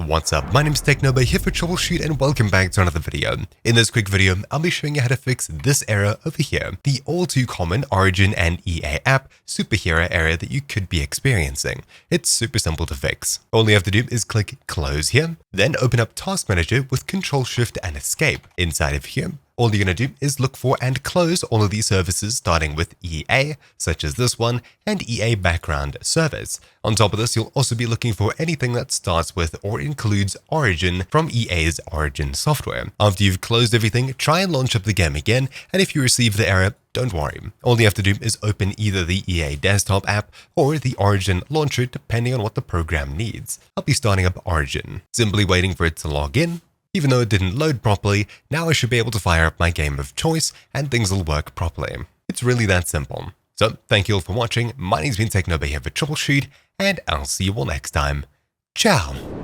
What's up, my name is Technoba here for Troubleshoot and welcome back to another video. In this quick video, I'll be showing you how to fix this error over here, the all too common Origin and EA app superhero error that you could be experiencing. It's super simple to fix. All you have to do is click close here, then open up Task Manager with Control Shift and Escape. Inside of here, all you're going to do is look for and close all of these services starting with EA, such as this one, and EA background service. On top of this, you'll also be looking for anything that starts with or includes Origin from EA's Origin software. After you've closed everything, try and launch up the game again, and if you receive the error, don't worry. All you have to do is open either the EA desktop app or the Origin launcher depending on what the program needs. I'll be starting up Origin, simply waiting for it to log in. Even though it didn't load properly, now I should be able to fire up my game of choice and things will work properly. It's really that simple. So thank you all for watching. My name's been Technoba here for Troubleshoot, and I'll see you all next time. Ciao!